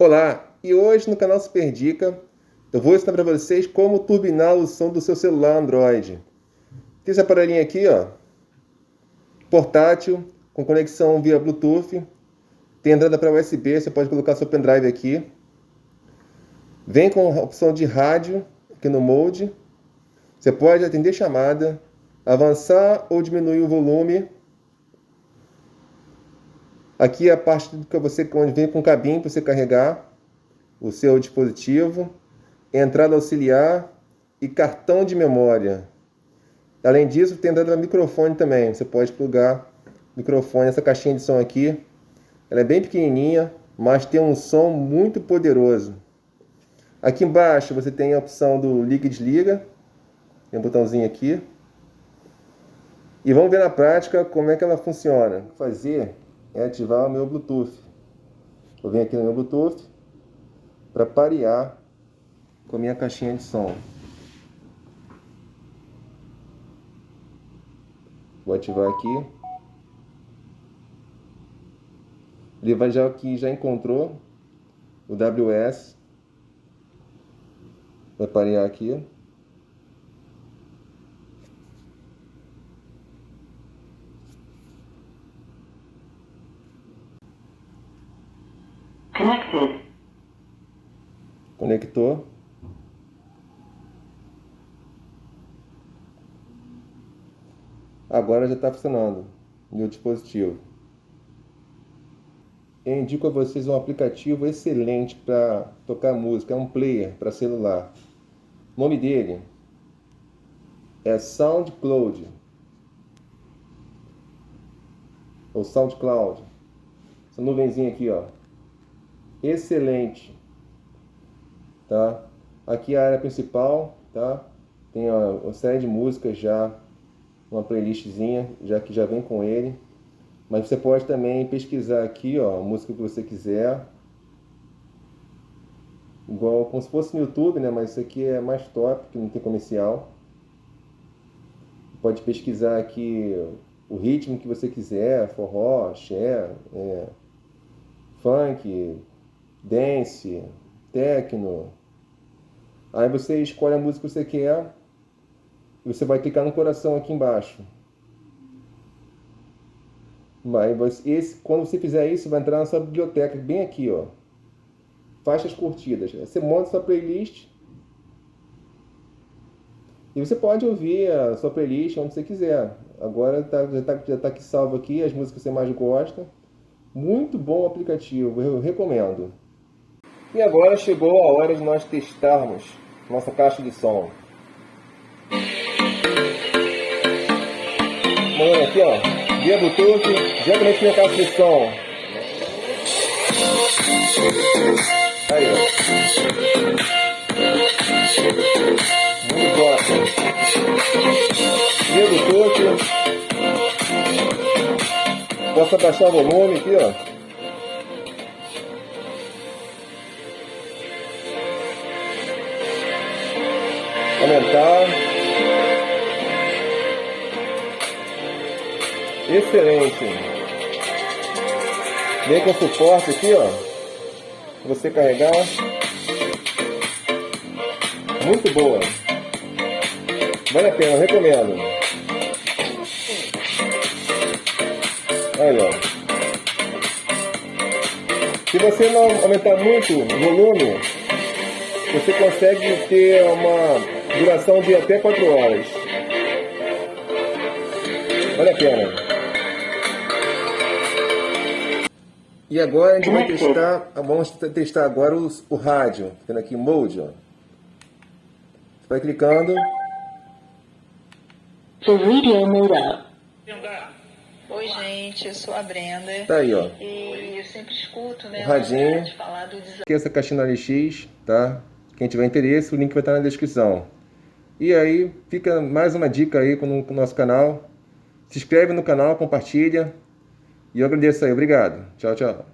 Olá, e hoje no canal Super Dica eu vou ensinar para vocês como turbinar o som do seu celular Android. Tem esse aparelhinho aqui, ó, portátil, com conexão via Bluetooth, tem entrada para USB, você pode colocar seu pendrive aqui. Vem com a opção de rádio aqui no Mode, você pode atender chamada, avançar ou diminuir o volume. Aqui é a parte que você onde vem com cabinho para você carregar o seu dispositivo, entrada auxiliar e cartão de memória. Além disso, tem entrada para microfone também. Você pode plugar o microfone nessa caixinha de som aqui. Ela é bem pequenininha, mas tem um som muito poderoso. Aqui embaixo você tem a opção do liga e desliga. Tem um botãozinho aqui. E vamos ver na prática como é que ela funciona. O que fazer é ativar o meu Bluetooth. Eu venho aqui no meu Bluetooth para parear com a minha caixinha de som. Vou ativar aqui. Ele vai já encontrou o WS. Vai parear aqui. Connected. Conectou. Agora já está funcionando meu dispositivo. Eu indico a vocês um aplicativo excelente para tocar música, é um player para celular. O nome dele é SoundCloud ou SoundCloud. Essa nuvenzinha aqui, ó. Excelente, tá? Aqui a área principal, tá? Tem uma série de músicas já, uma playlistzinha, já que já vem com ele. Mas você pode também pesquisar aqui, ó, a música que você quiser. Igual, como se fosse no YouTube, né? Mas isso aqui é mais top, que não tem comercial. Pode pesquisar aqui o ritmo que você quiser, forró, axé, funk, dance, techno. Aí você escolhe a música que você quer e você vai clicar no coração aqui embaixo. Quando você fizer isso, vai entrar na sua biblioteca, bem aqui, ó. Faixas curtidas. Você monta sua playlist e você pode ouvir a sua playlist onde você quiser. Agora já tá aqui salvo aqui as músicas que você mais gosta. Muito bom aplicativo, eu recomendo. E agora chegou a hora de nós testarmos nossa caixa de som. Vamos aqui, ó, via Bluetooth, diretamente na caixa de som. Aí, ó. Muito top. Via Bluetooth. Posso abaixar o volume aqui, ó. Aumentar. Excelente. Vem com suporte aqui, ó. Pra você carregar. Muito boa. Vale a pena, eu recomendo. Aí, ó. Se você não aumentar muito o volume, você consegue ter uma duração de até 4 horas. Vale a pena. E agora a gente vai testar agora o rádio. Tendo aqui Mode, ó. Você vai clicando. For radio mode up. Oi, gente, eu sou a Brenda. Tá aí, ó. E eu sempre escuto, né? O radinho. Falar do desafio. Aqui essa caixinha na LX, tá? Quem tiver interesse, o link vai estar na descrição. E aí, fica mais uma dica aí com o nosso canal. Se inscreve no canal, compartilha. E eu agradeço aí. Obrigado. Tchau, tchau.